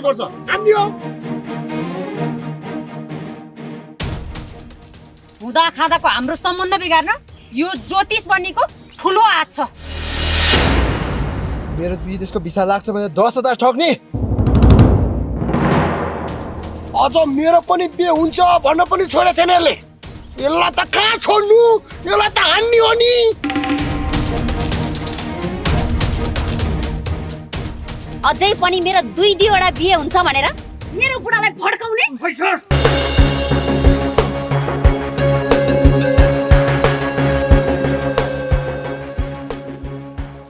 पर्छ हामी हो हुँदा खाँदाको हाम्रो सम्बन्ध बिगार्न यो ज्योतिष बन्नेको ठुलो हात छ। मेरो विदेशको भिसा लाग्छ भने 10,000 ठग्ने अझ मेरो पनि बिहे हुन्छ भन्न पनि छोडे थिएन यसले यसलाई त कहाँ छोड्नु यसलाई त हान्ने हो नि अझै पनि मेरो 2-2वटा बिहे हुन्छ भनेर मेरो बुढालाई भड्काउने।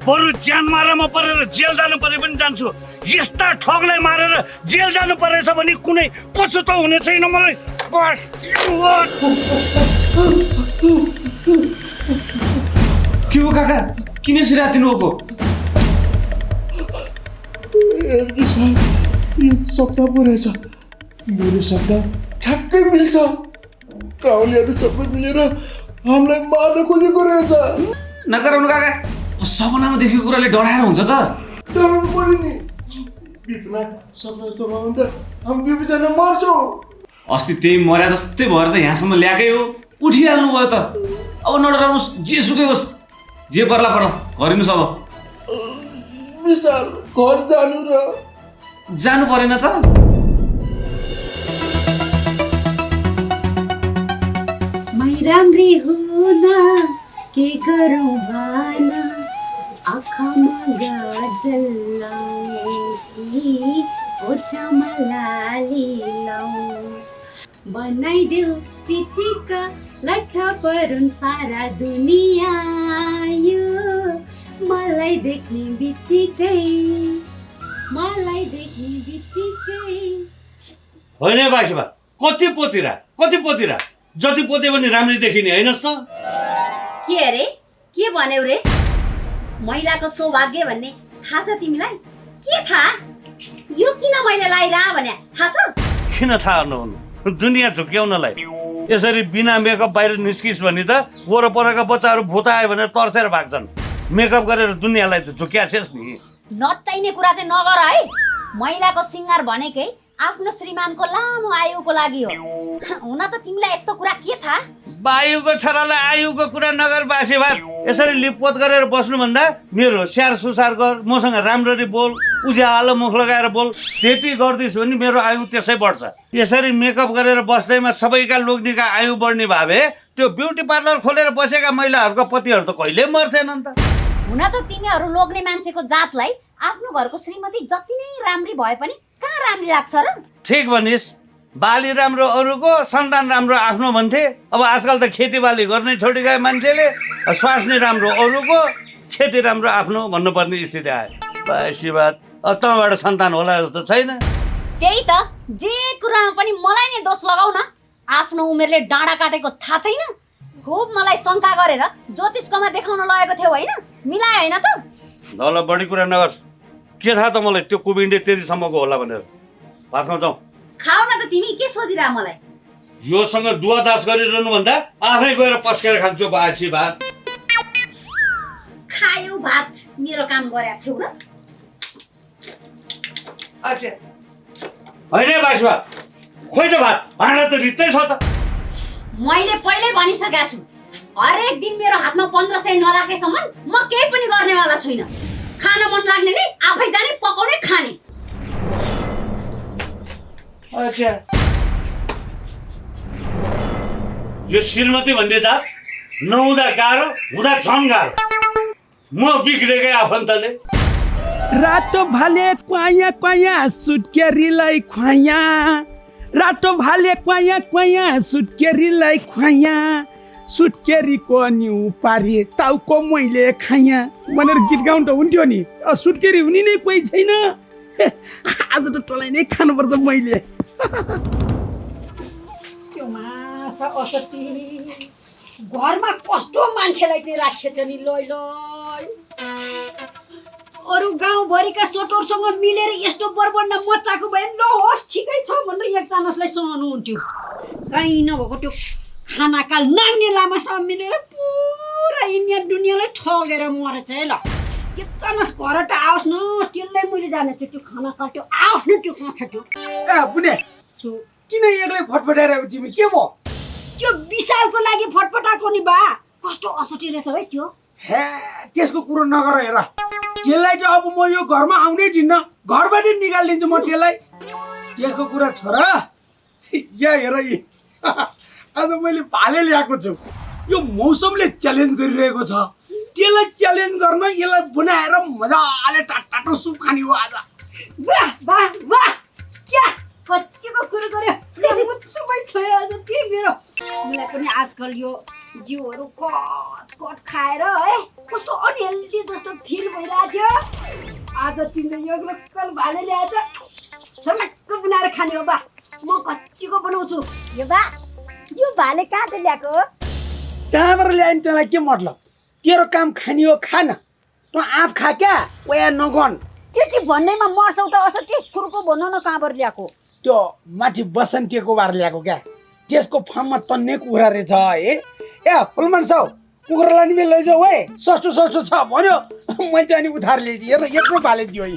बरु ज्यान मारामा परेर जेल जानु परे पनि जान्छु। यस्ता ठगलाई मारेर जेल जानु परेछ भने कुनै पछुतो हुने छैन मलाई। के हो काका किन यसरी आतिनु भएको? यो सपना पो रहेछ मेरो सपना ठ्याक्कै मिल्छ गाउँलेहरू सबै मिलेर हामीलाई मार्न खोजेको रहेछ नगराउनु काका, सपनामा देखेको कुराले डराएर हुन्छ त। डराउनु पर्यो नि बिपना सपना जस्तो भयो भने त हामी दुईजना मर्छौँ। अस्ति त्यही मर्या जस्तै भएर त यहाँसम्म ल्याएकै हो, उठिहाल्नु भयो त। अब नडराउनुहोस्, जे सुकै होस्, जे पर्ला पर्ला गरिनुहोस्। अब विशाल घर जानु र जानु परेन त? मै राम्री हुँदा के गरौँ भन आँखामा गाजल लाउँकी ओठमा लाली लाउँ बनाइदेऊ चिटिक्का लट्ठा परुन् सारा दुनियाँ यो मलाई देख्ने बित्तिकै होइन बासीबा कति पोतिरा जति पोते पनि राम्ररी देखिने हैनस् त। के अरे के भन्यौ रे? महिलाको सौभाग्य भन्ने थाहा छ तिमीलाई? के थाहा? यो किन मैले लाइरा भने थाहा छ? किन थाहा नहुनु? दुनियाँ झुक्याउनलाई। यसरी बिना मेकअप बाहिर निस्किस् भने त वरपरका बच्चाहरू भूत आयो भने तर्सेर भाग्छन्। मेकअप गरेर दुनियाँलाई त झुक्याछेस् नि। नचाहिने कुरा चाहिँ नगर है। महिलाको सिंगार भनेकै आफ्नो श्रीमानको लामो आयुको लागि हो। हुन त तिमीलाई यस्तो कुरा के थाहा? वायुको छोरालाई आयुको कुरा नगर बासी भात। यसरी लिपपोत गरेर बस्नुभन्दा मेरो स्याहार सुसार गर, मसँग राम्ररी बोल, उज्यालो मुख लगाएर बोल। त्यति गर्दिस् भने मेरो आयु त्यसै बढ्छ। यसरी मेकअप गरेर बस्दैमा सबैका लोग्नेका आयु बढ्ने भए त्यो ब्युटी पार्लर खोलेर बसेका महिलाहरूको पतिहरू त कहिल्यै मर्थेनन् त। हुन त तिमीहरू लोग्ने मान्छेको जातलाई आफ्नो घरको श्रीमती जति नै राम्री भए पनि कहाँ राम्री लाग्छ र? ठिक भनिस्। बाली राम्रो अरूको, सन्तान राम्रो आफ्नो भन्थे। अब आजकल त खेतीबाली गर्नै छोडी गए मान्छेले। स्वास्नी राम्रो अरूको, खेती राम्रो आफ्नो भन्नुपर्ने स्थिति आयो। बासी बात। अब तँबाट सन्तान होला जस्तो छैन। त्यही त, जे कुरामा पनि मलाई नै दोष लगाउ न। आफ्नो उमेरले डाँडा काटेको थाहा छैन? खुब मलाई शङ्का गरेर ज्योतिषकोमा देखाउन लगेको थियो होइन? मिलायो होइन त? ल बढी कुरा नगर। के थाहा त मलाई त्यो कुबिन्डे त्यतिसम्मको होला भनेर। भात खाउँछौ? खाऊ न त तिमी, के सोधिरह मलाई? योसँग दुवादास गरिरहनु भन्दा आफै गएर पस्केर खान्छु बासी भात। खायो भात, मेरो काम गरेको थियौ र? अच्छा होइन बासी भात, खोइ त भात, भाँडा त रित्तै छ त। मैले पहिल्यै भनिसकेको छु, हरेक दिन मेरो हातमा 1500 नराखेसम्म म केही पनि गर्नेवाला छुइनँ। खान मन लाग्नेले आफै जाने पकाउने खाने। अच्छा यो श्रीमती भन्ने जात नहुँदा गाह्रो, हुँदा झन् गाह्रो। म बिग्रेकै आफन्तले। रातो भाले क्वाया क्वाया सुत्केरीलाई खुवाया, रातो भाले क्वाया क्वाया सुत्केरीलाई खुवाया, सुत्केरीको न्यु पारी टाउको मैले खाया भनेर गीत गाउँ त हुन्थ्यो नि। सुत्केरी हुने नै कोही छैन। आज त टलाई नै खानुपर्छ मैले। त्यो माछा असटी घरमा कस्तो मान्छेलाई चाहिँ राखेछ नि। लोइ लोइ, अरू गाउँभरिका सोटरसँग मिलेर यस्तो बरबन्ड मचाएको भए ल होस् ठिकै छ भनेर एकजनालाई सहनु हुन्थ्यो। कहीँ नभएको त्यो खानाकाल नाङ्गे लामासँग मिलेर पुरा इन्डिया दुनियाँलाई ठगेर मरेछ है। ल त्यो चमस घर त आओस् न त्यसलाई मैले जाने त्यो खाना काट्यो आओस् न त्यो कहाँ छ त्यो ए पुने छु किन एक्लै फटफटाइरहेको तिमी के भयो त्यो विशालको लागि फटफटाएको नि बा कस्तो असटी रहेछ है त्यो हे त्यसको कुरो नगर हेर त्यसलाई त अब म यो घरमा आउनै दिन्न घरबाट निकालिदिन्छु म त्यसलाई त्यसको कुरा छोरा या हेर यी आज मैले भाले ल्याएको छु यो मौसमले च्यालेन्ज गरिरहेको छ त्यसलाई च्यालेन्ज गर्न यसलाई बनाएर मजाले टाटो सुप खाने हो आज वाह वाह वाह क्या कच्चीको कुरो गर्यो यहाँ मुत्तुमै छ आज के मेरो मलाई पनि आजकल यो जिउहरू कट कट खाएर है कस्तो अनहेल्दी जस्तो फिल भइरहेको थियो आज तिमीले यो लोकल भाले ल्याएछ सलक्क बनाएर खाने हो बा म कच्चीको बनाउँछु यो भाले कहाँ त ल्याएको जहाँबाट ल्याइन् त्यसलाई के मतलब तेरो काम खाने हो खान तँ आँप खा क्या ओया नगन त्यति भन्नेमा मर्छौ त असर के कुर्को भन्नु न कहाँबाट ल्याएको त्यो माथि बसन्तीको बार ल्याएको क्या त्यसको फार्ममा तन्ने कुखुरा रहेछ है ए फुलमान साउ कुखुरालाई नि लैजाऊ है सस्तो सस्तो छ भन्यो मैले अनि उधार ल्याइदिएँ हेर यत्रो भाले दियो है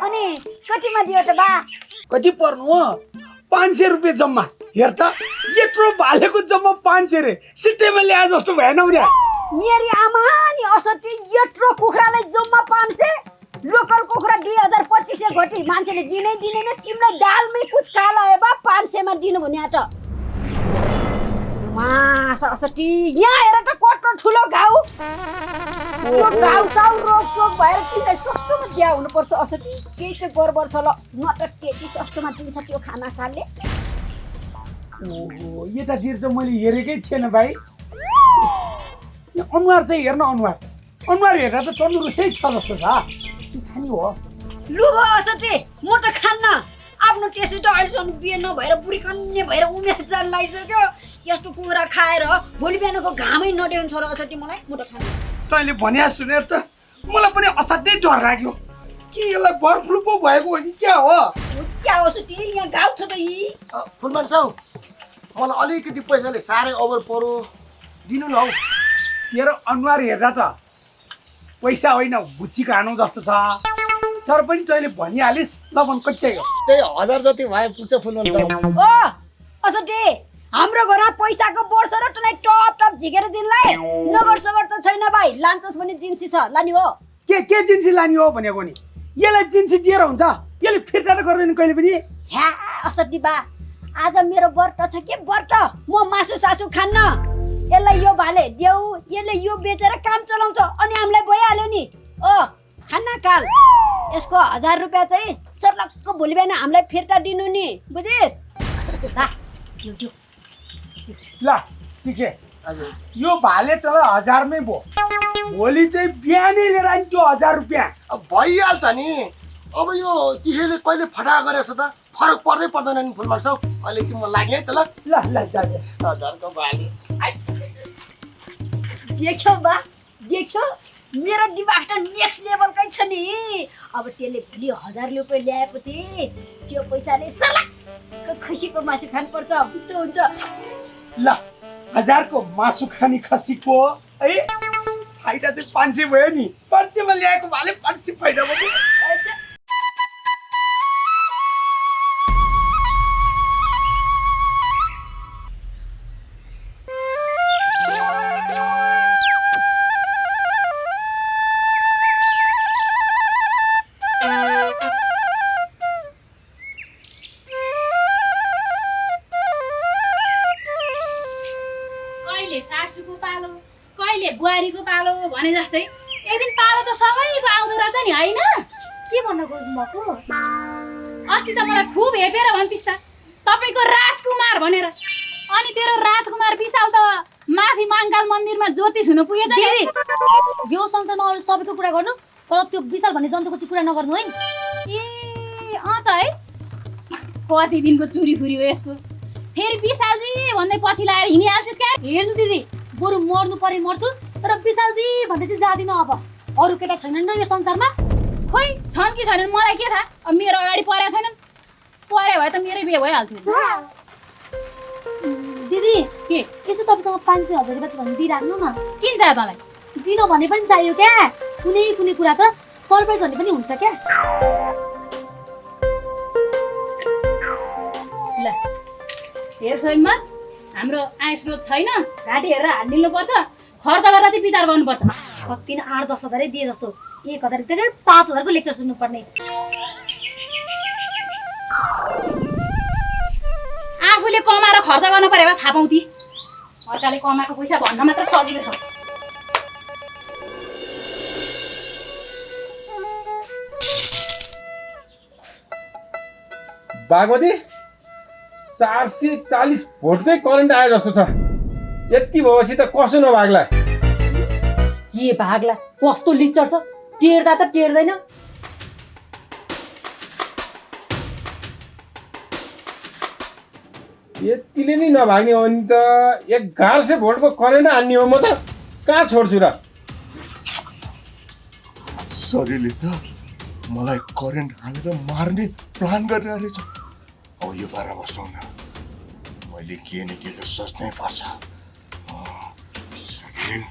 अनि कतिमा दियो त बा कति पर्नु हो 500 रुपियाँ जम्मा हेर त यत्रो भालेको जम्मा 500 रे सिट्टैमा ल्याए जस्तो भएन उनी मेरी आमा नि असटी यत्रो कुखुरालाई जम्मा 500 लोकल कुखुरा 2025 घटी मान्छेले दिनै दिदैन तिमीलाई दालमै कुछ काला है बा 500 मा दिनु भने त मासा असटी यहाँ हेर त कत्रो ठुलो घाउ यो घाउ साउ रोग सोग भएर तिमीलाई सस्तोमा दिया हुनुपर्छ असटी केही त गडबड छ ल न त त्यति सस्तोमा दिन्छ त्यो खाना खाले ओहो यतातिर त मैले हेरेकै थिएन भाइ अनुहार चाहिँ हेर्न अनुहार हेर्दा त तन्दुरुस्तै छ जस्तो छ खानी हो लु भयो असटी म त खान्न आफ्नो टेस्टी त अहिलेसम्म बिहे नभएर बुढी कन्या भएर उमेर जान लागिसक्यो यस्तो कुखुरा खाएर भोलि बिहानको घामै नदेउन्छ र असटी मलाई म त खान्न तैँले भने सुनेर त मलाई पनि असाध्यै डर लाग्यो कि यसलाई बर्ड फ्लू पो भएको हो कि क्या हो क्या हो असटी यहाँ घाउ छ त यी फुलमान साउ मलाई अलिकति पैसाले साह्रै ओभर परो दिनु न हौ तेरो अनुहार हेर्दा त पैसा होइन भुच्चीको हानु जस्तो छ तर पनि तैँले भनिहालिस् ल मन कच्चै हो त्यही 1000 जति भए पुग्छ फुलमान साउ ओ असटी हाम्रो घरमा पैसाको बोर्ड छ र तँलाई टप टप झिकेर दिनलाई नगर सगर त छैन भाइ लान्छस् भने जिन्सी छ लानी हो के जिन्सी लाने हो भनेको नि यसलाई जिन्सी दिएर हुन्छ यसले फिर्ता त गर्दैन कहिले पनि ह्या असटी बा आज मेरो व्रत छ के व्रत म मासु सासु खान्न यसलाई यो भाले देऊ यसले यो बेचेर काम चलाउँछ अनि हामीलाई भइहाल्यो नि ओ खाना काल यसको 1000 रुपियाँ चाहिँ सर्लक्क भोलि बिहान हामीलाई फिर्ता दिनु नि बुझिस् ल ठिकै यो भाले तँलाई 1000 मै भयो भोलि चाहिँ बिहानै लिएर आइन् त्यो 1000 रुपियाँ अब भइहाल्छ नि अब यो तिखेले कहिले फटा गरेछ त फरक पर्दै पर्दैन नि फुलमान साउ अहिले चाहिँ म लाग्यो है त ल ल 1000 को भाले देख्यो बा देख्यो मेरो दिमाग त नेक्स्ट लेभलकै छ नि अब त्यसले भोलि 1000 रुपियाँ ल्याएपछि त्यो पैसाले सलक्क खुसीको मासु खानुपर्छ त हुन्छ ल 1000 को मासु खाने खसीको है फाइदा चाहिँ 500 भयो नि 500 मा ल्याएको भाले 500 फाइदा भयो सासूको पालो कहिले बुहारीको पालो भने जस्तै एक दिन पालो त सबैको आउँदो रहेछ नि होइन के भन्न खोज्नु भएको अस्ति त मलाई खुब हेपेर भन्थिस् त तपाईँको राजकुमार भनेर अनि तेरो राजकुमार विशाल त माथि माङ्गाल मन्दिरमा ज्योतिष हुन पुगेछ दिदी यो संसारमा अरु सबैको कुरा गर्नु तर त्यो विशाल भन्ने जन्तुको चाहिँ कुरा नगर्नु है ए त है कति दिनको चुरी फुरी हो यसको फेरि विशालजी भन्दै पछि लाएर हिँडिहाल्छिस् क्या हेर्नु दिदी बरु मर्नु परे मर्छु तर विशालजी भन्दै चाहिँ जादिन अब अरु केटा छैनन् न यो संसारमा खोइ छन् कि छैनन् मलाई के थाहा अब मेरो अगाडि परेको छैनन् परे भए त मेरै बिहे भइहाल्थ्यो दिदी के यसो तपाईसँग 500,000 रुपैयाँ छ भने दिइराख्नु न किन चाहियो तँलाई दिनु भने पनि चाहियो क्या कुनै कुनै कुरा त सरप्राइज भन्ने पनि हुन्छ क्या। ल हेर स्वयंमा हाम्रो आय स्रोत छैन, घाटी हेरेर हात निल्नुपर्छ, खर्च गरेर चाहिँ विचार गर्नुपर्छ। कति न 8-10 हजारै दिए जस्तो 1000 दिँदा 5000 को लेक्चर सुन्नुपर्ने। आफूले कमाएर खर्च गर्नु पर्यो थाहा पाउँथे, अर्काले कमाएको पैसा भन्न मात्र सजिलो छ। बागमती 440 भोल्टकै करेन्ट आयो जस्तो छ। यति भएपछि त कसो नभाग्ला। के भाग्ला, कस्तो लिक्चर छ, टेर्दा त टेर्दैन। यतिले नै नभाग्ने हो नि त 1100 भोल्टको करेन्ट हान्ने हो, म त कहाँ छोड्छु र। शरीरले त मलाई करेन्ट हालेर मार्ने प्लान गरेर रहेछ। अब यो बार बस्नुहुन्न, मैले के न के त सोच्नै पर्छ। शरीर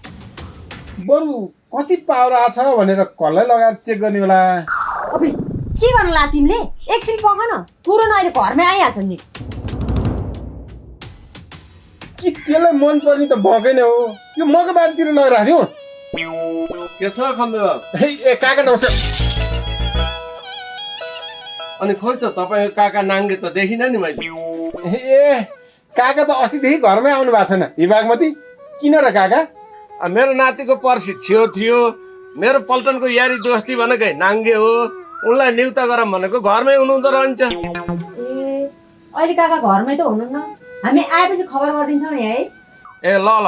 बरु कति पावर आछ भनेर कसलाई लगाएर चेक गर्ने होला। अबे के गर्न ला तिमीले, एकछिन पख न, पुरो अहिले घरमै आइहाल्छ नि। कि त्यसलाई मन पर्ने त भएकै नै हो, यो मको बारीतिर लगाइराख्थ्यौ। के छ खम्बे बाबु? ए काका नमस्कार। अनि खोइ त तपाईँको काका नाङ्गे त देखिनँ नि मैले। ए काका त अस्तिदेखि घरमै आउनु भएको छैन। हि बागमती किन र काका? मेरो नातिको पर्सि छेउ थियो, मेरो पल्टनको यारी दोस्ती भनेकै नाङ्गे हो, उनलाई नियुक्त गरौँ भनेको घरमै हुनुहुँदो रहन्छ। ए अहिले काका घरमै त हुनुहुन्न, हामी आएपछि खबर गरिदिन्छौँ नि है। ए ल ल,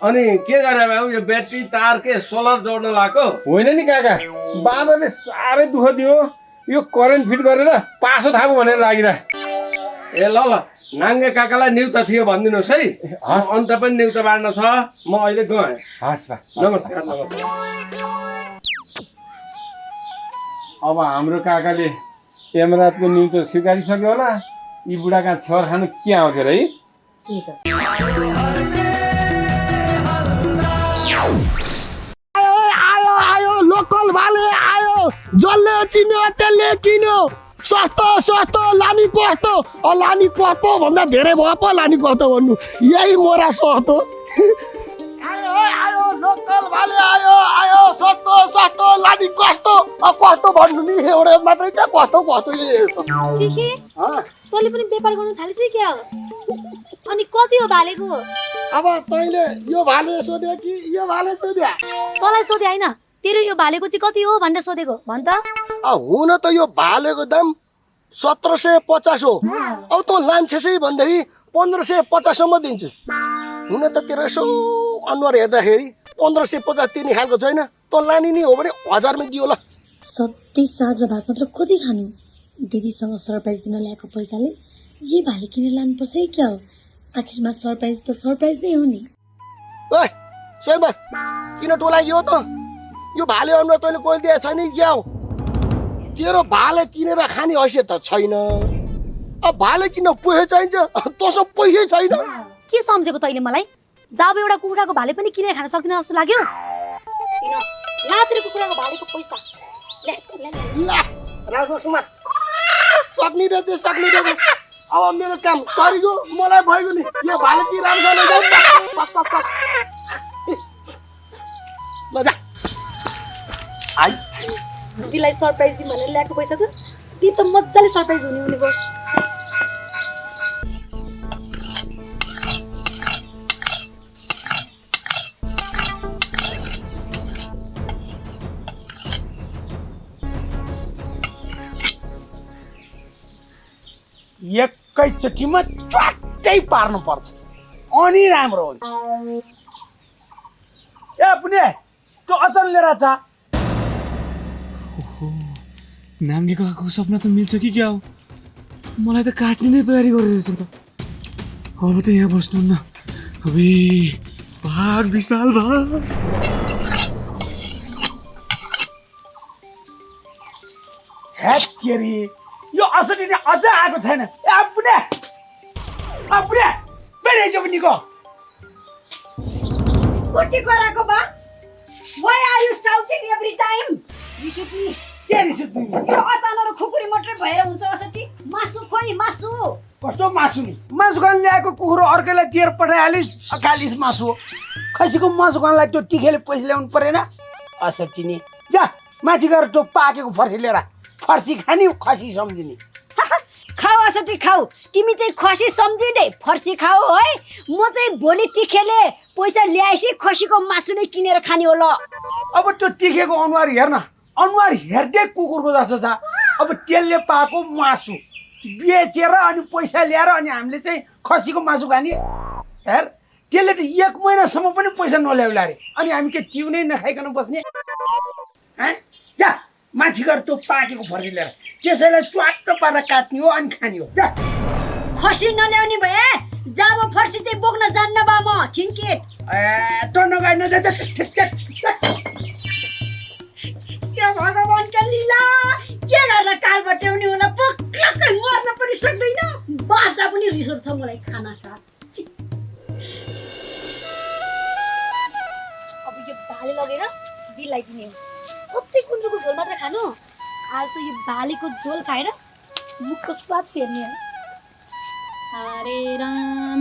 अनि के गरे भाउ, यो ब्याट्री तार के सोलर जोड्न लगाएको? होइन नि काका, बाबाले साह्रै दुःख दियो, यो करेन्ट फिट गरेर पासो थाप्नु भनेर लागिरह। ए ल ल, नाङ्गे काकालाई नियुक्त थियो भनिदिनुहोस् है। अन्त पनि नियुक्त बाँड्न छ, म अहिले गएँ। हस् बा, नमस्कार नमस्कार। अब हाम्रो काकाले यमराजको नियुक्त स्वीकारिसक्यो होला। यी बुढाका छर खानु के आउँथ्यो र है। आयो आयो लोकल भाले आयो, जसले चिन्यो त्यसले किन्यो। सस्तो सस्तो लानी कस्तो, लानी कस्तो भन्दा धेरै भयो पो लानी कस्तो भन्नु, यही मोरा सस्तो। आयो आयो लोकल भाले आयो आयो, सस्तो सस्तो लानी कस्तो, कस्तो भन्नु नि, एउटै मात्रै त कस्तो कस्तो। देखि तैँले पनि व्यापार गर्न थालिस् क्या? अनि कति हो भालेको? अब तैँले यो भाले सोध्यो कि यो भाले सोध्या? तँलाई सोधे होइन, तेरो यो भालेको चाहिँ कति हो भनेर सोधेको भन् त। हुन त यो भालेको दाम 1750 हो। अब तँ लान्छेसै भन्दाखेरि 1550 सम्म दिन्छु। हुन त तेरो यसो अनुहार हेर्दाखेरि 1550 तिर्ने खालको छैन, तँ लाने नि हो भने 1000 मै दियो ल। सधैँ साग र भात मात्र कति खानु, दिदीसँग सरप्राइज दिन ल्याएको पैसाले यही भाले किनेर लानुपर्छ है क्या हो। आखिरमा सरप्राइज त सरप्राइज नै हो नि। ओइ स्वयंवर, किन टोलाइयो त? यो भाले अनुहार तैँले कोही दिएको छैन कि क्या हो? तेरो भाले किनेर खाने हैसियत त छैन। अब भाले किन्न पैसा चाहिन्छ, तँसँग पैसै छैन। के सम्झेको तैँले मलाई? जब एउटा कुखुराको भाले पनि किनेर खान सक्दिन जस्तो लाग्यो। ला तेरो कुखुराको भालेको पैसा। ला राजमा सुमा, सक्ने रहेछ सक्ने रहेछ। अब मेरो काम सरिगयो, मलाई भइगयो नि। यो भाले चाहिँ राम्रोसँग लैजाऊ। ल जा। आई दिदीलाई सरप्राइज दिउँ भनेर ल्याएको पैसा त ती त मजाले सरप्राइज हुने हुने भयो। एकैचोटिमा च्वाट्टै पार्नुपर्छ, अनि राम्रो हुन्छ। ए पुण्य, त्यो अचल लिएर छ। नाङ्गेको आएको सपना त मिल्छ कि क्या हो? मलाई त काट्ने नै तयारी गरिरहेछ त। अब त यहाँ बस्नुहुन्न, अबे भाग विशाल भाग। हेत्तेरी, यो असली नै अझ आएको छैन। ए पुण्य, पुण्य बेरे जो निको कुटी कराको बा, why are you shouting? Coaching every time रिसुक्नी के रिसिप्ट यो अचानक र खुकुरी मात्रै भएर हुन्छ असटी मासु खोइ मासु कस्तो मासु नि मासु खान ल्याएको कुखुरो अर्कैलाई टेर पठाइहालिस् अकालिस मासु हो खसीको मासु खानलाई त्यो टिखेले पैसा ल्याउनु परेन असटी नि जा माथि गएर त्यो पाकेको फर्सी लिएर फर्सी खाने खसी सम्झिने खाऊ असटी खाऊ तिमी चाहिँ खसी सम्झिने फर्सी खाऊ है म चाहिँ भोलि टिखेले पैसा ल्याएपछि खसीको मासु नै किनेर खाने हो ल अब त्यो टिखेको अनुहार हेर्न अनुहार हेर्दै कुकुरको जस्तो छ अब त्यसले पाएको मासु बेचेर अनि पैसा ल्याएर अनि हामीले चाहिँ खसीको मासु खाने हेर त्यसले त 1 महिनासम्म पनि पैसा नल्याउला अरे अनि हामी के टिउनै नखाइकन बस्ने जा माथि गएर त्यो पाकेको फर्सी ल्याएर त्यसैलाई च्वाट्ट पारेर काट्ने हो अनि खाने हो जा खसी नल्याउने भए जाब फर्सी चाहिँ बोक्न जान्न बा म छिङ्केट त्यो नगाइ नजा या भगवानका लीला के गरेर काल बट्याउने होला पक्कै मर्न पनि सक्दैन बाँच्दा पनि रिस उठ्छ मलाई खाना खा अब यो भाले लगेर बिलाइदिने हो कति गुन्द्रुकको झोल मात्र खानु आज त यो भालेको झोल खाएर मुखको स्वाद फेर्ने हो हरे राम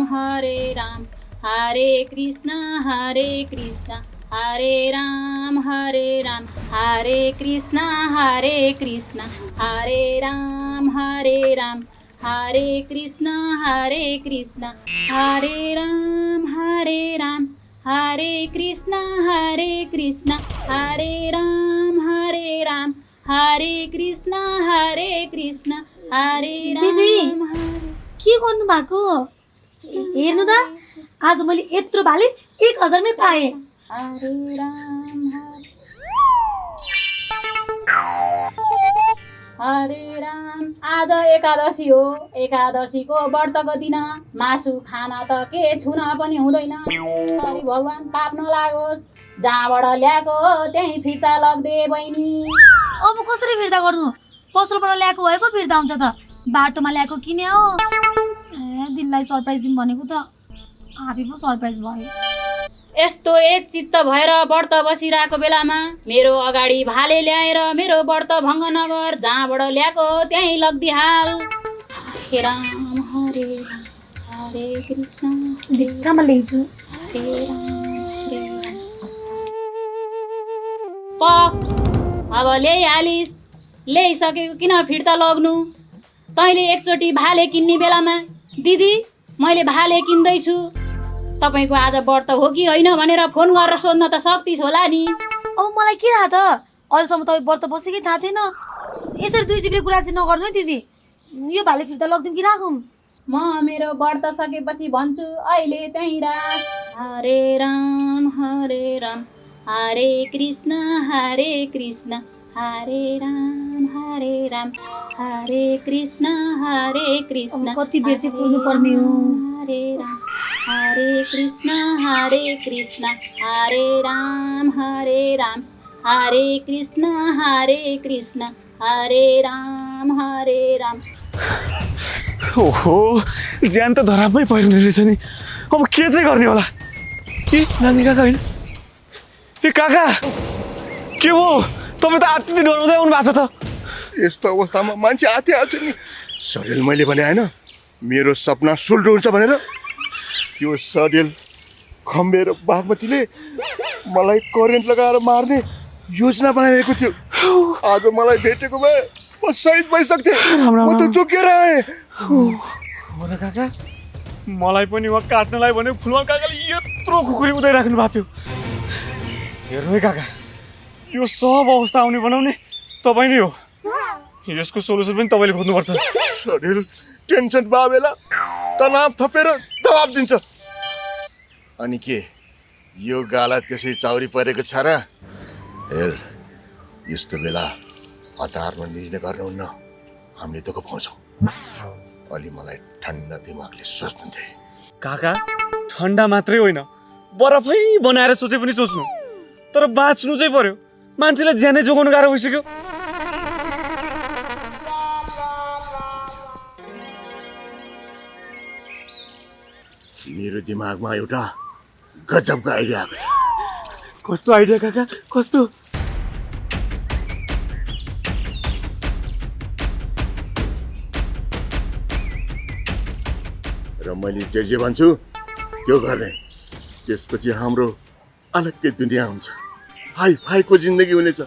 हरे कृष्ण हरे कृष्ण हरे राम हरे कृष्ण हरे कृष्ण हरे राम हरे कृष्ण हरे कृष्ण हरे राम हरे कृष्ण हरे कृष्ण हरे राम हरे कृष्ण हरे दिदी राम के गर्नु भएको हेर्नु त आज मैले यत्रो भाले 1000 मै पाएँ हरे राम आज एकादशी हो एकादशीको व्रतको दिन मासु खान त के छुन पनि हुँदैन सरी भगवान पाप नलागोस् जहाँबाट ल्याएको त्यही फिर्ता लग्दे बहिनी अब कसरी फिर्ता गर्नु पसलबाट ल्याएको भए पो फिर्ता हुन्छ त बाटोमा ल्याएको किने हो दिललाई सरप्राइज दिउँ भनेको त आफै पो सरप्राइज भयो यस्तो एक चित्त भएर व्रत बसिरहेको बेलामा मेरो अगाडि भाले ल्याएर मेरो व्रत भङ्ग नगर जहाँबाट ल्याएको त्यहीँ लगिदिहाल हरे राम हरे कृष्ण भित्तामा ल्याउँछु अब ल्याइहालिस् ल्याइसकेको किन फिर्ता लग्नु तैँले एकचोटि भाले किन्ने बेलामा दिदी मैले भाले किन्दैछु तपाईको आज व्रत हो कि होइन भनेर फोन गरेर सोध्न त सक्तिस् होला नि अब मलाई के थाहा त अहिलेसम्म तपाईँ व्रत बसेकै थाहा थिएन यसरी 2 जिबी कुरा चाहिँ नगर्नु है दिदी यो भाले फिर्ता लग्दिउँ कि राखौँ म मेरो व्रत सकेपछि भन्छु अहिले त्यहीँ राख हरे राम हरे कृष्ण हरे राम हरे कृष्ण कति बेर चाहिँ कुर्नु पर्ने हो हरे राम हरे कृष्ण हरे राम हरे कृष्ण हरे राम ओहो ज्यान त धरापमै पर्ने रहेछ नि अब के चाहिँ गर्ने होला ए नानी काका होइन ए काका के हो तपाईँ त आत्ति डराउँदै आउनु भएको छ त यस्तो अवस्थामा मान्छे आतिहाल्छ नि सडेल मैले भने होइन मेरो सपना सुल्टो हुन्छ भनेर त्यो सडेल खम्बेर बागमतीले मलाई करेन्ट लगाएर मार्ने योजना बनाइरहेको थियो आज मलाई भेटेको भए म शहीद भइसक्थेँ म त जोगिएर आएँ हो र काका मलाई पनि वहाँ काट्नलाई भने फुलमा काकाले यत्रो खुकुरी उदाइ राख्नु भएको थियो हेर्नु है काका यो सब अवस्था आउने बनाउने तपाईँ नै हो यसको सोल्युसन पनि तपाईँले खोज्नुपर्छ सडेल टेन्सन भए बेला तनाव थपेर दबाब दिन्छ अनि के यो गाला त्यसै चाउरी परेको छ र हेर यस्तो बेला हतारमा निर्णय गर्नुहुन्न हामीले दुःख पाउँछौँ अलि मलाई ठन्डा दिमागले सोच्नु दे काका ठन्डा मात्रै होइन बरफै बनाएर सोचे पनि सोच्नु तर बाँच्नु चाहिँ पर्यो मान्छेलाई ज्यानै जोगाउनु गाह्रो भइसक्यो मेरो दिमागमा एउटा गजबको आइडिया आएको छ कस्तो आइडिया काका कस्तो र मैले जे भन्छु त्यो गर्ने। त्यसपछि हाम्रो अलग्गै दुनियाँ हुन्छ, हाई फाईको जिन्दगी हुनेछ,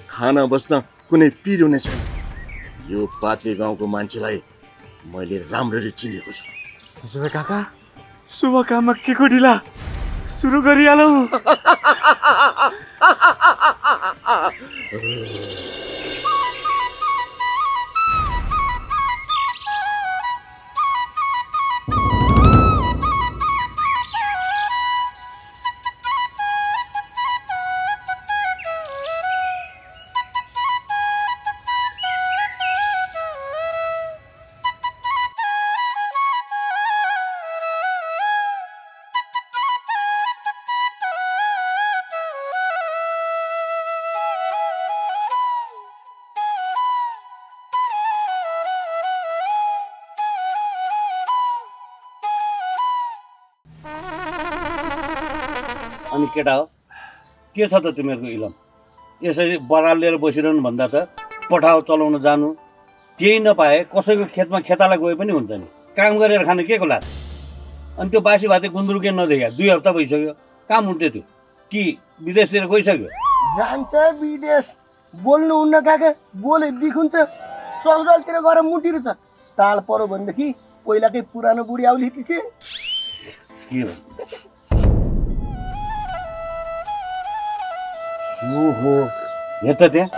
खाना बस्न कुनै पिर हुनेछ। यो पातले गाउँको मान्छेलाई मैले राम्ररी चिनेको छु। त्यसो भए काका शुभ काममा के को ढिला, सुरु गरिहालौँ। अनि केटा हो के छ त तिमीहरूको इलम? यसरी बराल लिएर बसिरहनु भन्दा त पठाउ चलाउन जानु, केही नपाए कसैको खेतमा खेताला गए पनि हुन्छ नि। काम गरेर खाने के को लाज? अनि त्यो बासी भाते गुन्द्रुके नदेखा 2 हप्ता भइसक्यो। काम उठ्यो त्यो कि विदेशतिर गइसक्यो? जान्छ विदेश, बोल्नुहुन्न काका, बोले बिखुन्छ। ससुरालतिर गएर मुटिरो छ। ताल पऱ्यो भनेदेखि पहिलाकै पुरानो बुढी आउली थिए। के हो? ओहो हेर त त्यहाँ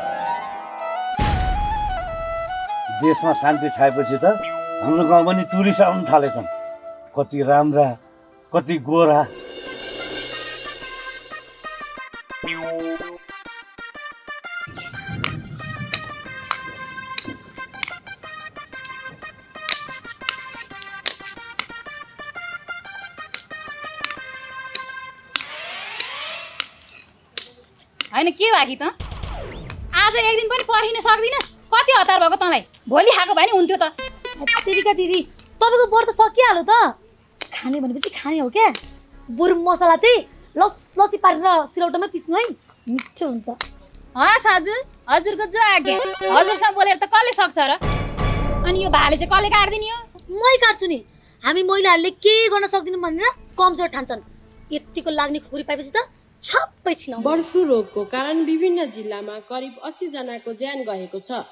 देशमा शान्ति छाएपछि त हाम्रो गाउँमा पनि टुरिस्ट आउनु थालेछन्। कति राम्रा, कति गोरा। होइन के लागि त? आज एक दिन पनि पर्खिन सक्दिनस्? कति हतार भएको तँलाई? भोलि खाएको भए नि हुन्थ्यो त। दिदीका दिदी तपाईँको व्रत सकिहाल्यो त? खाने भनेपछि खाने हो क्या। बरु मसला चाहिँ लसी पारेर सिलौटोमा पिस्नु है, मिठो हुन्छ। हस् हजुर, हजुरको जो आज्ञा। हजुरसँग बोलेर त कसले सक्छ र? अनि यो भाले चाहिँ कसले काट्दिने हो? मै काट्छु नि। हामी महिलाहरूले केही गर्न सक्दैनौँ भनेर कमजोर ठान्छन्। यतिको लाग्ने खुकुरी पाएपछि त छप्पै छिनौ। बर्ड फ्लू रोगको कारण विभिन्न जिल्लामा करिब 80 जनाको ज्यान गएको छ।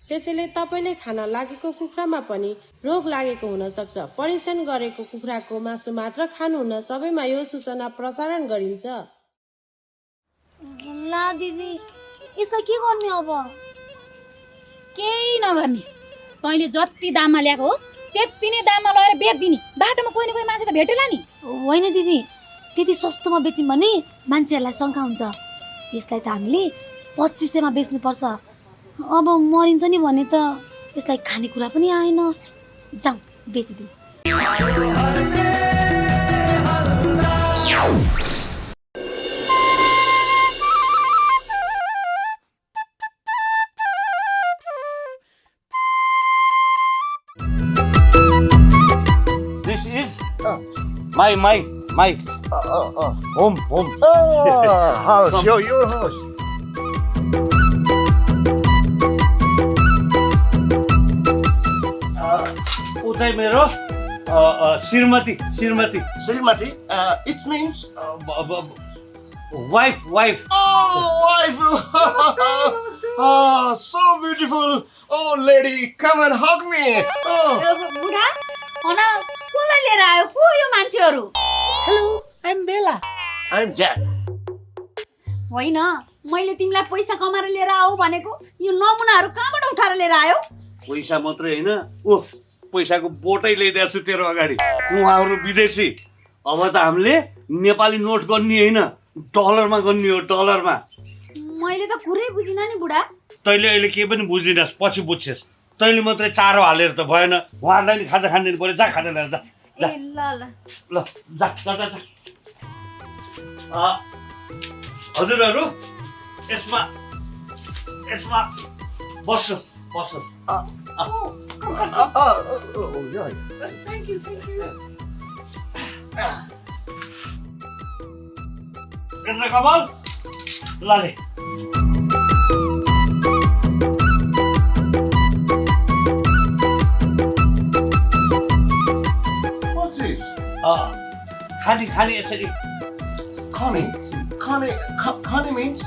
त्यसैले तपाईँले खान लागेको कुखुरामा पनि रोग लागेको हुन सक्छ। परीक्षण गरेको कुखुराको मासु मात्र खानुहुन्न, सबैमा यो सूचना प्रसारण गरिन्छ। ला दिदी यसो के गर्ने अब? केही नगर्ने। तैँले जति दाममा ल्याएको हो त्यति नै दाममा लगेर बेच्दिने। बाटोमा कोही न कोही मान्छे त भेटेला नि। होइन दिदी, त्यति सस्तोमा बेच्यौँ भने मान्छेहरूलाई शङ्का हुन्छ। यसलाई त हामीले 2500मा बेच्नुपर्छ। अब मरिन्छ नि भने त यसलाई खानेकुरा पनि आएन। जाउँ बेचिदिउँ। This is my home. house, your house. ऊ चाहिँ मेरो श्रीमती it means wife. oh wife. Oh, so beautiful. Oh lady, come and hug me. Oh. बुढा अन कसलाई लिएर आयो? को यो मान्छेहरू? हेलो, आई एम बेला। I'm Jack. होइन, मैले तिमीलाई पैसा कमाएर लिएर आऊ भनेको। यो नमुनाहरू कहाँबाट उठाएर लिएर आयो? पैसा मात्रै होइन, ओ पैसाको बोटै ल्याइदिएको छु तेरो अगाडि। उहाँहरू विदेशी, अब त हामीले नेपाली नोट गर्ने होइन, डलरमा गर्ने हो, डलरमा। मैले त कुरै बुझिनँ नि बुढा। तैँले अहिले केही पनि बुझिनस्, पछि बुझ्छेस्। तैँले मात्रै चारो हालेर त भएन, उहाँहरूलाई नि खाजा खानिदिनु पर्यो। जा खाजा लिएर जा। ए ल जा। हजुरहरू यसमा बस्नुहोस्। Yeah. Thank you. कमल लाले What's खाने खाने यसरी खाने means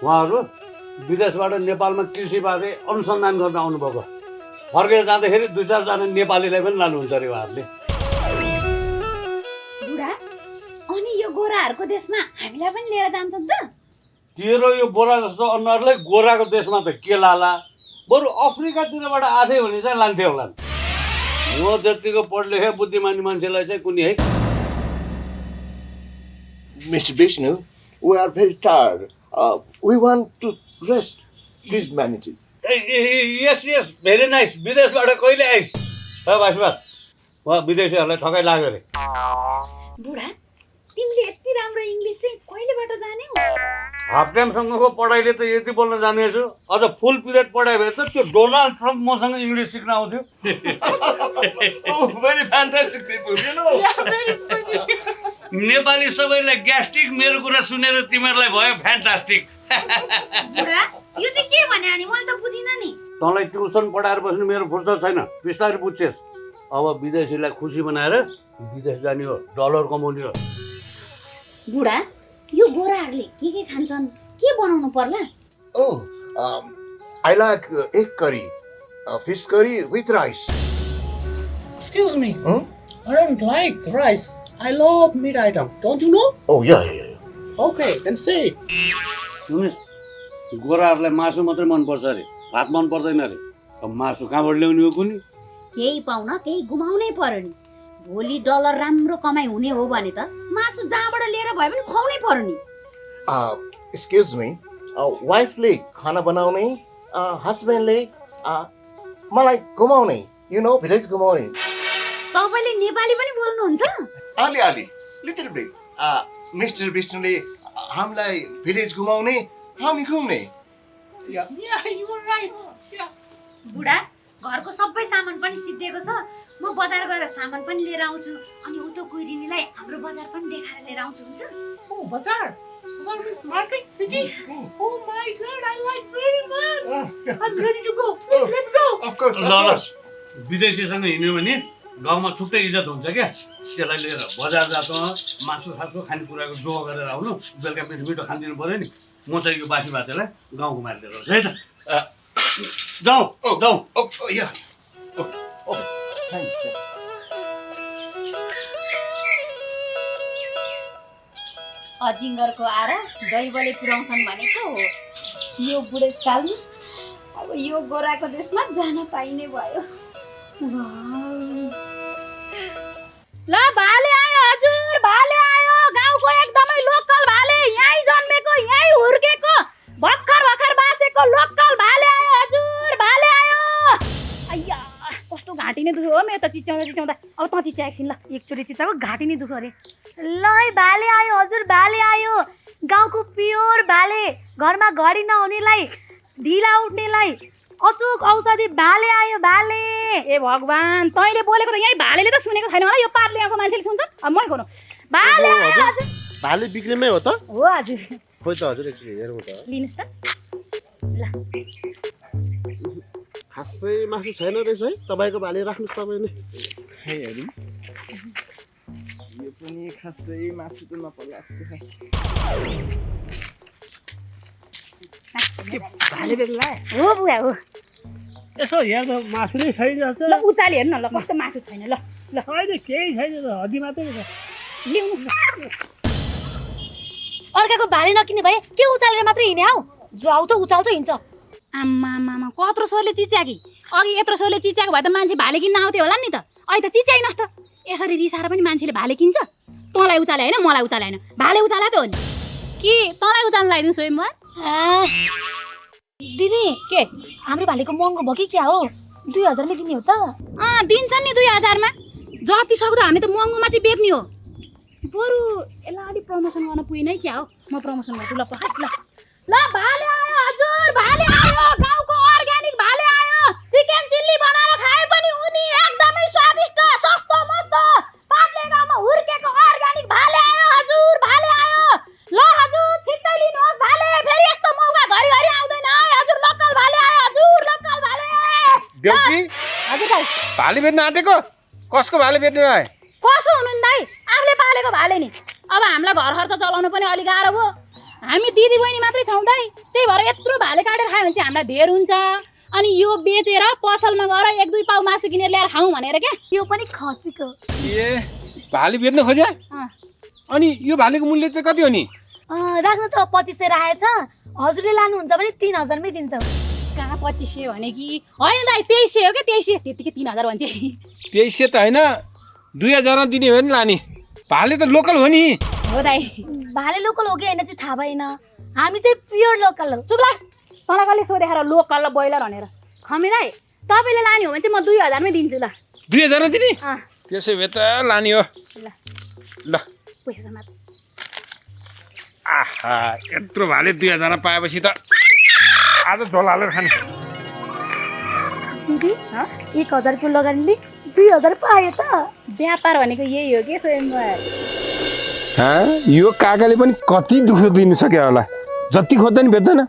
उहाँहरू विदेशबाट नेपालमा कृषिबारे अनुसन्धान गर्न आउनुभएको फर्केर जाँदाखेरि 2-4 जना नेपालीलाई पनि लानुहुन्छ अरे उहाँहरूले बुढा अनि यो गोराहरूको देशमा हामीलाई पनि लिएर जान्छन् त तेरो यो बोरा जस्तो अनुहारलाई गोराको देशमा त के लाला बरु अफ्रिकातिरबाट आथे भने चाहिँ लान्थ्यो होला म जतिको पढ-लेखे बुद्धिमानी मान्छेलाई चाहिँ कुनै है Mr. Vishnu, we are very tired. We want to rest. Please manage it. Yes very nice विदेशबाट कहिले आइस बासुवाद वा विदेशीहरूलाई ठकाइ लाग्यो अरे बुढा तिमीले यति राम्रो इङ्ग्लिस चाहिँ कहिलेबाट जाने हो हाफ टाइमसँगको पढाइले त यति बोल्न जाने छु अझ फुल पिरियड पढाइ भए त त्यो डोनाल्ड ट्रम्प मसँग इङ्ग्लिस सिक्न आउँथ्यो Very fantastic people, you know. Nepali सबैलाई ग्यास्ट्रिक मेरो कुरा सुनेर तिमीहरूलाई भयो फ्यान्टास्टिक बुढा यो चाहिँ के भने अनि मैले त बुझिनँ नि तँलाई ट्युसन पढाएर बस्नु मेरो फुर्सद छैन बिस्तारै बुझ्छेस् अब विदेशीलाई खुसी बनाएर विदेश जाने हो डलर कमाउने हो बुढा यो गोराहरूले के खान्छन् के बनाउनु पर्ला Oh, I like egg curry, fish curry with rice. Excuse me. I don't like rice. I love meat item. Don't you know? Oh, yeah. Okay, then say. सुनिस् गोराहरूलाई मासु मात्रै मनपर्छ अरे भात मन पर्दैन अरे अब मासु कहाँबाट ल्याउने हो कुनी केही पाउन केही गुमाउनै पर्यो नि भोलि डलर राम्रो कमाइ हुने हो भने त मासु जहाँबाट लिएर भए पनि खुवाउनै पर्यो नि Excuse me, wife-ले खाना बनाउने, husband-ले मलाई घुमाउने, you know, village घुमाउने. तपाईले नेपाली पनि बोल्नुहुन्छ अलि little bit. Mr. Vishnuले हामीलाई village घुमाउने, हामी घुम्ने. Yeah, you were right. Yeah. बुढा घरको सबै सामान पनि सिद्धिएको छ म बजार गएर सामान पनि लिएर आउँछु अनि उतो कुइरिनीलाई हाम्रो बजार पनि देखाएर लिएर आउँछु हुन्छ Oh, bazaar. Bazaar means market, city. Oh my God, I like very much. I'm ready to go. Please, let's go. Of course. ल विदेशीसँग हिँड्यो भने गाउँमा छुट्टै इज्जत हुन्छ क्या त्यसलाई लिएर बजार जाँदा मासु सासु खानेकुराको जोग गरेर आउनु बेलुका मिठो खानिदिनु पऱ्यो नि म चाहिँ यो बासी भातेलाई गाउँ घुमाएर लिएर आउँछु है त जाउँ Oh, yeah. Oh, thanks. अजिङ्गरको आरा दैवले पुर्याउँछन् भनेको हो यो बुढेसकालमा अब यो गोराको देशमा जान पाइने भयो ल भाले आयो हजुर भाले आयो गाउँको एकदमै लोकल भाले यहीँ जन्मेको यहीँ हुर्केको भर्खर बासेको लोकल भाले आयो हजुर भाले आयो अय्या कस्तो घाँटी नै दुख्यो हो मेरो त चिच्याउँदा अब त चिच्या एकछिन ल एकचोटि चिच्याएको घाँटी नै दुख्यो अरे ल है भाले आयो हजुर भाले आयो गाउँको प्योर भाले घरमा घडी नहुनेलाई ढिला उठ्नेलाई अचुक औषधि भाले आयो भाले ए भगवान तैँले बोलेको त यहीँ भालेले त सुनेको छैन होला यो पार्ले आएको मान्छेले सुन्छ अब मै खोलो भाले आयो हजुर भाले बिग्रेमै हो त हो हजुर खोइ त हजुर एकचोटि हेरौँ त लिनुहोस् त ल खासै मासु छैन रहेछ है तपाईँको भाले राख्नुहोस् तपाईँले है हेरौँ यो पनि खासै मासु त नपर्ला भाले बेग्ला हो बुवा हो यसो यहाँ त मासु नै छैन ल उचाली हेर्नु न ल कस्तो मासु छैन ल ल अहिले केही छैन त हड्डी मात्रै छ ल्याउनु न अर्काको भाले नकिने भए के उचालेर मात्रै हिँडे हौ जो आउँछ उचाल्छ हिँड्छ आम्मामा कत्रो स्वरले चिच्याकी अघि यत्रो स्वरले चिच्याएको भए त मान्छे भाले किन्न आउँथ्यो होला नि त अहिले त चिच्याइनस् त यसरी रिसाएर पनि मान्छेले भाले किन्छ तँलाई उचाले होइन मलाई उचाले होइन भाले उचाला त हो नि कि तँलाई उचाल्न लगाइदिउँ स्वयंवर दिदी के हाम्रो भालेको महँगो भयो कि क्या हो 2000 मै दिने हो त दिन्छन् नि 2000 मा जति सक्दो हामी त महँगोमा चाहिँ बेच्ने हो बरु यसलाई अलिक प्रमोसन गर्न पुगेन है क्या हो म प्रमोसन गर्छु ल ल भाले आयो हजुर, भाले आयो, गाउँको अर्ग्यानिक भाले आयो। चिकन चिल्ली बनाएर खाए पनि उनी एकदमै स्वादिष्ट, सस्तो मस्तो पातले गाउँमा हुर्केको अर्ग्यानिक भाले आयो हजुर, भाले आयो। ल हजुर छिट्टै लिनुहोस् भाले, फेरि यस्तो मौका घरिघरि आउँदैन है हजुर। लोकल भाले आयो हजुर, लोकल भाले। देउकी हजुर दाइ, भाले बेच्न आँटेको? कसको भाले बेच्न आए? कसो हुनु दाइ? आफूले पालेको भाले नि। अब हामीलाई घर खर्च चलाउनु पनि अलिक गाह्रो भयो। हामी दिदी बहिनी मात्रै छौँ दाइ, त्यही भएर यत्रो भाले काटेर खायो भने चाहिँ हामीलाई धेर हुन्छ। अनि यो बेचेर पसलमा गएर 1-2 पाउ मासु किनेर ल्याएर खाउँ भनेर क्या। यो पनि खसीको। ए भाले बेच्न खोज्या? अनि यो भालेको मूल्य चाहिँ कति हो नि? राख्नु त 2500 राखेछ। हजुरले लानुहुन्छ भने 3000 मै दिन्छ। कहाँ 2500 भने कि होइन दाइ, 2300 हो क्या, 2300 त्यतिकै 3000 भन्छ। 2300 त होइन, 2000 दिने हो नि लाने। भाले त लोकल हो नि। हो दाइ। भाले लोकल हो कि होइन चाहिँ थाहा भएन। हामी चाहिँ प्योर लोकल हो। चुप लाग, तँलाई कसले सोधेर लोकल र बोइलर भनेर। खमी दाइ, तपाईँले लाने हो भने चाहिँ म 2000 मै दिन्छु ल। 2000 दिने? त्यसो भए त लाने हो। ल पैसा समात। आहा, यत्रो भाले 2000 पाएपछि त आज झोल हालेर खाने। दिदी 1000 को लगानीले 2000 पायो त। व्यापार भनेको यही हो कि स्वयंवर। यो काकाले पनि कति दुःख दिनु सक्यो होला। जति खोज्दा नि भेट्दैन,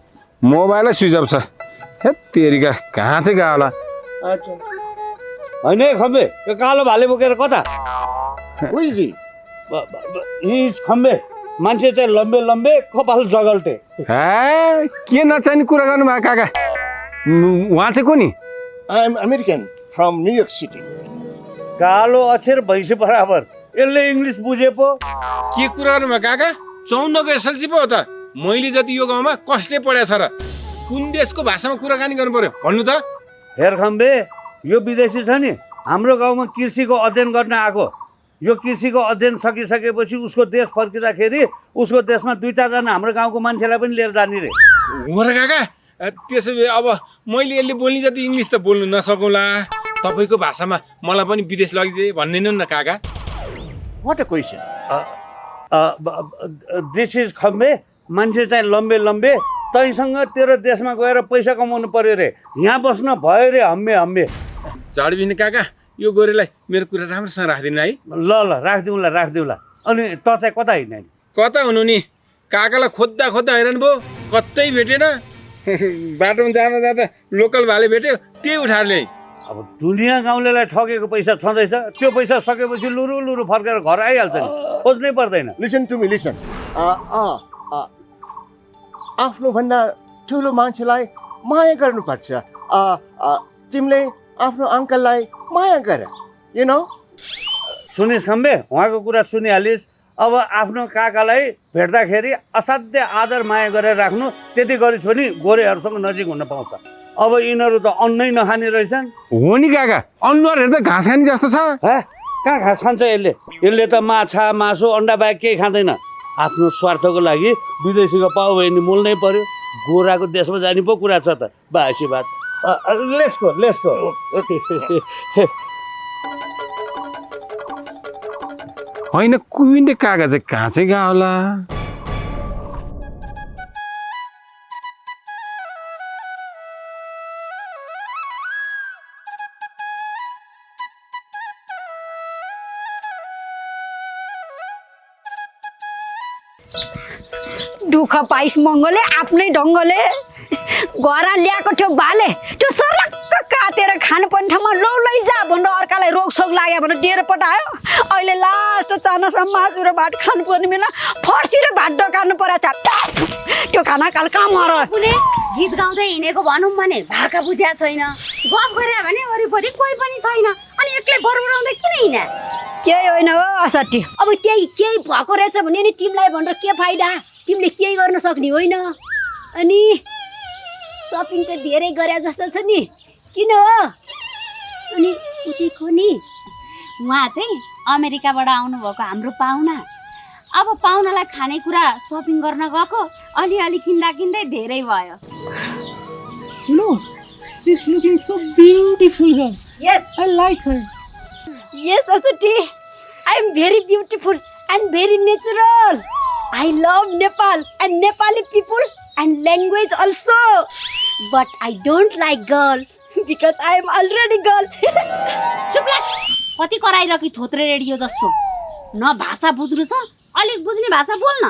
मोबाइलै स्विच अफ छ। हे तेरिका, कहाँ चाहिँ गयो होला? अच्छा होइन है खम्बे, यो कालो भाले बोकेर कता? उही खम्बे मान्छे चाहिँ लम्बे लम्बे, कपाल जगल्टे। के नचाहिने कुरा गर्नुभयो काका? उहाँ चाहिँ को नि? I am American from New York city. कालो अक्षर भैँसी बराबर, यसले इङ्ग्लिस बुझे पो। के कुरा गर्नुभयो काका? 54 को एसएलसी पो हो त। मैले जति यो गाउँमा कसले पढाएको छ र? कुन देशको भाषामा कुराकानी गर्नु पर्यो भन्नु त? हेर खम्बे, यो विदेशी छ नि, हाम्रो गाउँमा कृषिको अध्ययन गर्न आएको। यो कृषिको अध्ययन सकिसकेपछि उसको देश फर्किँदाखेरि उसको देशमा 2-4 जना हाम्रो गाउँको मान्छेलाई पनि लिएर जाने रे। हो र काका, त्यसो भए अब मैले यसले बोल्ने जति इङ्ग्लिस त बोल्नु नसकौँला। तपाईँको भाषामा मलाई पनि विदेश लगिदिए भन्दैन न काका? What a question. This is खम्बे, मान्छे चाहिँ लम्बे लम्बे, तैसँग तेरो देशमा गएर पैसा कमाउनु पर्यो रे, यहाँ बस्न भयो रे हम्मे हम्मे। झाडबिन काका, यो गोरेलाई मेरो कुरा राम्रोसँग राखिदिनु है। ल राखिदिउँला। अनि त चाहिँ कता हिँड्ने? कता हुनु नि? काकालाई खोज्दा खोज्दा हैरान भयो, कतै भेटेन। बाटोमा जाँदा जाँदा लोकल भाले भेट्यो, त्यही उठाएर ल्याएँ। अब दुनियाँ गाउँलेलाई ठगेको पैसा छँदैछ, त्यो पैसा सकेपछि लुरु फर्केर घर आइहाल्छ नि, खोज्नै पर्दैन। Listen to me, listen. आफ्नो भन्दा ठुलो मान्छेलाई माया गर्नुपर्छ। तिमीले आफ्नो अङ्कललाई माया गर, यु नो। सुनिस् खम्बे, उहाँको कुरा सुनिहालिस्। अब आफ्नो काकालाई भेट्दाखेरि असाध्य आदर माया गरेर राख्नु। त्यति गरिस् भने गोरेहरूसँग नजिक हुन पाउँछ। अब यिनीहरू त अन्नै नखाने रहेछन्। हो नि काका, अनुहार हेर्दा घाँस खाने जस्तो छ। कहाँ घाँस खान्छ यसले त माछा मासु अन्डा बाहेक केही खाँदैन। आफ्नो स्वार्थको लागि विदेशीको पाउ भयो नि मोल्नै पर्यो। गोराको देशमा जाने पो कुरा छ त, बासी बात। Let's go. होइन, कुहिने काका चाहिँ कहाँ चाहिँ गयो होला? दुःख पाइस मङ्गले आफ्नै ढङ्गले घर ल्याएको थियो भाले, त्यो सर्लक्क काटेर खानुपर्ने ठाउँमा लौ लैजा भनेर अर्कालाई रोगसोग लाग्यो भनेर डेर पठायो। अहिले लास्ट चानासँग मासु र भात खानुपर्ने बेला फर्सी र भात डकार्नु परेको छ। त्यो खाना काल कहाँ मर? कुनै गीत गाउँदै हिँडेको भनौँ भने भाका बुझ्या छैन, गफ गरेर भने वरिपरि कोही पनि छैन, अनि एक्लै बरबराउँदै किन हिँड? केही होइन हो असटी। अब केही भएको रहेछ भने नि टिमलाई भनेर के फाइदा? तिमीले केही गर्न सक्ने होइन। अनि सपिङ त धेरै गरे जस्तो छ नि, किन हो? अनि उठेको नि उहाँ चाहिँ अमेरिकाबाट आउनुभएको हाम्रो पाहुना। अब पाहुनालाई खानेकुरा सपिङ गर्न गएको, अलिअलि किन्दै धेरै भयो। Look, she's looking so beautiful girl. Yes, I like her. Yes, Asati. I am very beautiful and very natural. I love Nepal and Nepali people and language also. But I don't like girl because I am already girl. चुप लाग कति कराइरकी थोत्रे radio जस्तो न भाषा बुझ्नु छ अलिक बुझ्ने भाषा बोल्न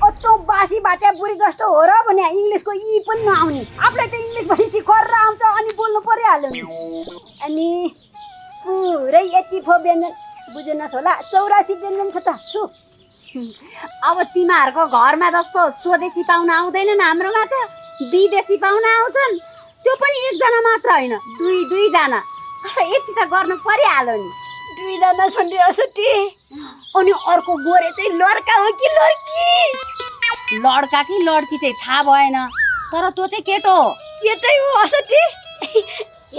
त्यो बासी बाटे बुढी जस्तो हो र भने इङ्ग्लिसको ई पनि नआउने आफूलाई त इङ्ग्लिस भनेपछि खर्र आउँछ अनि बोल्नु परिहाल्यो नि अनि पुरै 84 व्यञ्जन बुझेनस् होला 84 व्यञ्जन छ त छु अब तिमीहरूको घरमा जस्तो स्वदेशी पाहुना आउँदैनन् हाम्रोमा त विदेशी पाहुना आउँछन् त्यो पनि एकजना मात्र होइन दुई जना यति त गर्नु परिहाल्यो नि 2 जना छन् रे असटी अनि अर्को गोरे चाहिँ लड्का हो कि लड्की लड्का कि लड्की चाहिँ थाहा भएन तर त्यो चाहिँ केटो हो केटै हो असटी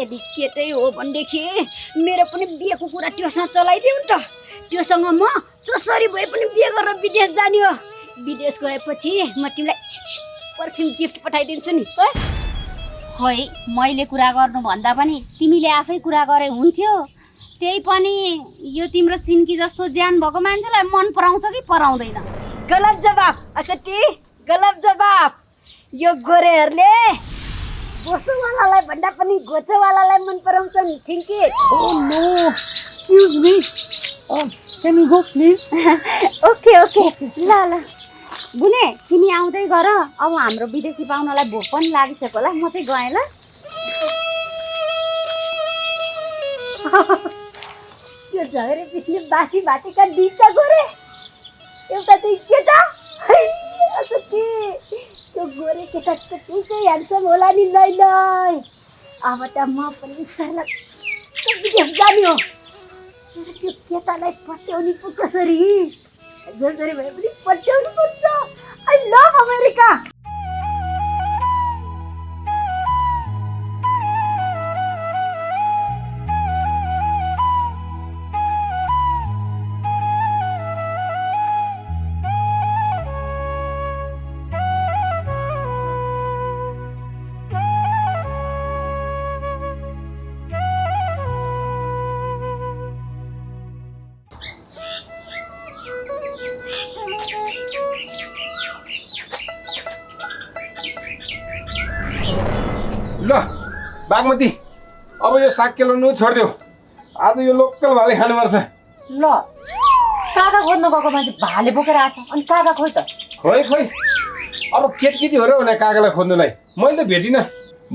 यदि केटै हो भनेदेखि मेरो पनि बिहेको कुरा त्योसँग चलाइदिउँ त त्योसँग म जसरी भए पनि बिहे गरेर विदेश जाने हो विदेश गएपछि म तिमीलाई पर्फ्युम गिफ्ट पठाइदिन्छु नि खै मैले कुरा गर्नुभन्दा पनि तिमीले आफै कुरा गरे हुन्थ्यो त्यही पनि यो तिम्रो सिन्की जस्तो ज्यान भएको मान्छेलाई मन पराउँछ कि पराउँदैन गलत जवाब असटी गलत जवाब यो गोरेहरूले बोसोवालालाई भन्दा पनि गोचोवालालाई मन पराउँछन् ठिकै Oh no! Excuse me. Can you go please? Okay ल बुने तिमी आउँदै गर अब हाम्रो विदेशी पाहुनालाई भोक पनि लागिसक्यो होला म चाहिँ गएँ ल त्यो झगडे पिछले बासी भाटेका दुईटा गोरे एउटा चाहिँ केटा त्यो गोरे केटा त्यतिकै ह्यान्डसम होला नि लै अब त म पनि विदेश जाने हो त्यो केटालाई पट्याउने पो कसरी जसरी भए पनि पट्याउनु पर्छ आई लभ अमेरिका ल बागमती अब यो साग केलाउनु छोडिदेऊ आज यो लोकल भाले खानुपर्छ ल काका खोज्नु गएको मान्छे भाले बोकेर आछ अनि काका खोइ त खोइ अब केटकेटी हो र भने काकालाई खोज्नुलाई मैले त भेटिनँ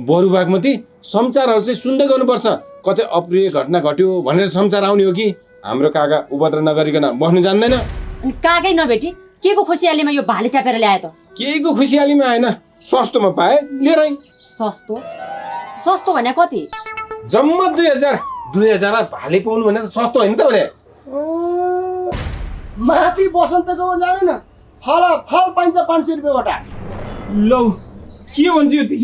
बरु बागमती समाचारहरू चाहिँ सुन्दै गर्नुपर्छ कतै अप्रिय घटना घट्यो भनेर समाचार आउने हो कि हाम्रो काका उपद्रव नगरिकन बस्नु जान्दैन अनि काकै नभेटी के को खुसियालीमा यो भाले च्यापेर ल्याए त केहीको खुसियालीमा आएन सस्तोमा पाए लिएर आइ सस्तो भने कति जम्मा 2000 भाले पाउनु भने त सस्तो होइन त भने माथि बसन्तकोमा जानु न फल पाइन्छ 500 रुपियाँ वटा लौ के भन्छ यो